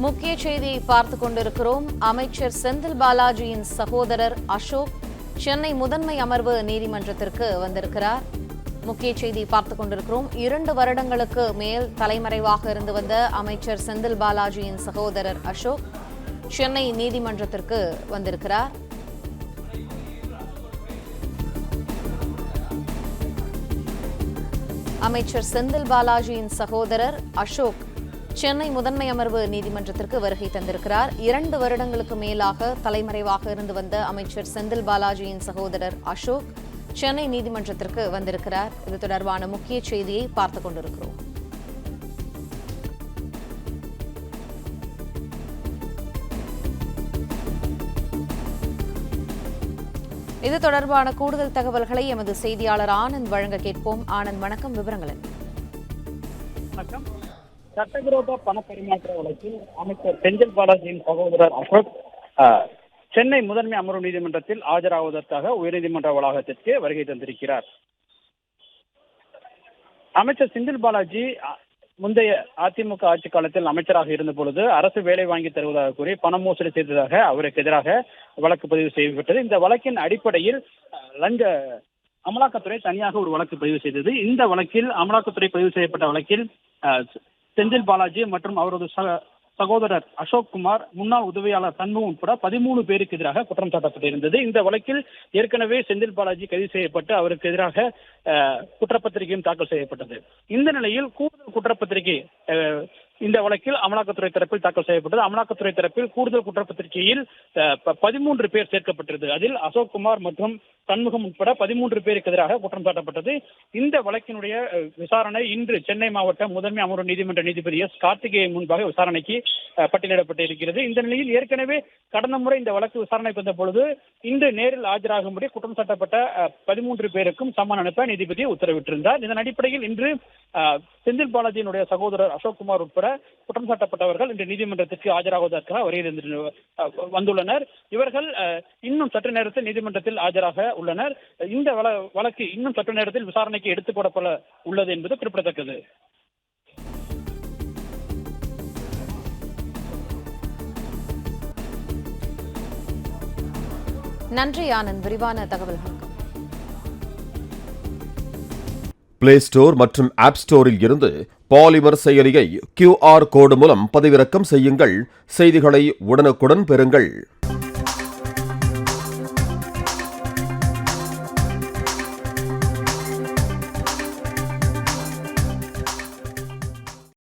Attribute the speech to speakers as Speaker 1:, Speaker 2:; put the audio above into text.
Speaker 1: முக்கிய செய்தியை பார்த்துக் கொண்டிருக்கிறோம். அமைச்சர் செந்தில் பாலாஜியின் சகோதரர் அசோக் சென்னை முதன்மை அமர்வு நீதிமன்றத்திற்கு வந்திருக்கிறார். முக்கிய செய்தியை பார்த்துக் கொண்டிருக்கிறோம். 2 வருடங்களுக்கு மேல் தலைமறைவாக இருந்து வந்த அமைச்சர் செந்தில் பாலாஜியின் சகோதரர் அசோக் சென்னை நீதிமன்றத்திற்கு வந்திருக்கிறார். அமைச்சர் செந்தில் பாலாஜியின் சகோதரர் அசோக் சென்னை முதன்மை அமர்வு நீதிமன்றத்திற்கு வருகை தந்திருக்கிறார். 2 வருடங்களுக்கு மேலாக தலைமறைவாக இருந்து வந்த அமைச்சர் செந்தில் பாலாஜியின் சகோதரர் அசோக் சென்னை நீதிமன்றத்திற்கு வந்திருக்கிறார். இது தொடர்பான முக்கிய செய்தியை பார்த்துக் கொண்டிருக்கிறோம். இது தொடர்பான கூடுதல் தகவல்களை எமது செய்தியாளர் ஆனந்த் வழங்க கேட்போம். ஆனந்த், வணக்கம். விவரங்கள் என்ன?
Speaker 2: வணக்கம். சட்டவிரோத பண பரிமாற்ற வழக்கில் அமைச்சர் செந்தில் பாலாஜியின் சகோதரர் அசோக் சென்னை முதன்மை அமர்வு நீதிமன்றத்தில் ஆஜராவதற்காக உயர்நீதிமன்ற வளாகத்திற்கு வருகை தந்திருக்கிறார். அமைச்சர் செந்தில் பாலாஜி முந்தைய அதிமுக ஆட்சி காலத்தில் அமைச்சராக இருந்த பொழுது அரசு வேலை வாங்கி தருவதாக கூறி பண மோசடி செய்ததாக அவருக்கு எதிராக வழக்கு பதிவு செய்யப்பட்டது. இந்த வழக்கின் அடிப்படையில் அமலாக்கத்துறை தனியாக ஒரு வழக்கு பதிவு செய்தது. இந்த வழக்கில் அமலாக்கத்துறை பதிவு செய்யப்பட்ட வழக்கில் செந்தில் பாலாஜி மற்றும் அவரது சகோதரர் அசோக் குமார், முன்னாள் உதவியாளர் சண்முகம் உட்பட 13 பேருக்கு எதிராக குற்றம் சாட்டப்பட்டிருந்தது. இந்த வழக்கில் ஏற்கனவே செந்தில் பாலாஜி கைது செய்யப்பட்டு அவருக்கு எதிராக குற்றப்பத்திரிகையும் தாக்கல் செய்யப்பட்டது. இந்த நிலையில் கூடுதல் குற்றப்பத்திரிகை இந்த வழக்கில் அமலாக்கத்துறை தரப்பில் தாக்கல் செய்யப்பட்டது. அமலாக்கத்துறை தரப்பில் கூடுதல் குற்றப்பத்திரிகையில் 13 பேர் சேர்க்கப்பட்டது. அதில் அசோக் குமார் மற்றும் சண்முகம் உட்பட 13 பேருக்கு எதிராக குற்றம் சாட்டப்பட்டது. இந்த வழக்கினுடைய விசாரணை இன்று சென்னை மாவட்ட முதன்மை அமர்வு நீதிமன்ற நீதிபதி எஸ் கார்த்திகேயன் முன்பாக விசாரணைக்கு பட்டியலிடப்பட்டிருக்கிறது. இந்த நிலையில் ஏற்கனவே கடந்த முறை இந்த வழக்கு விசாரணை வந்த பொழுது இன்று நேரில் ஆஜராகும்படி குற்றம் சாட்டப்பட்ட 13 பேருக்கும் சம்மன் அனுப்ப நீதிபதி உத்தரவிட்டிருந்தார். இதன் அடிப்படையில் இன்று செந்தில் பாலாஜியினுடைய சகோதரர் அசோக் குமார் உட்பட குற்றம் சாட்டப்பட்டவர்கள் இன்று நீதிமன்றத்திற்கு ஆஜராவதற்காக வருகை வந்துள்ளனர். இவர்கள் இன்னும் சற்று நேரத்தில் நீதிமன்றத்தில் ஆஜராக உள்ளனர். இந்த வழக்கு இன்னும் சற்று நேரத்தில் விசாரணைக்கு எடுத்துக் கொள்ளப்பட உள்ளது என்பது குறிப்பிடத்தக்கது.
Speaker 1: நன்றி ஆனந்த், விரிவான தகவல்களுக்கு.
Speaker 3: பிளே ஸ்டோர் மற்றும் ஆப் ஸ்டோரில் இருந்து பாலிமர் செயலியை QR கோடு மூலம் பதிவிறக்கம் செய்யுங்கள். செய்திகளை உடனுக்குடன் பெறுங்கள்.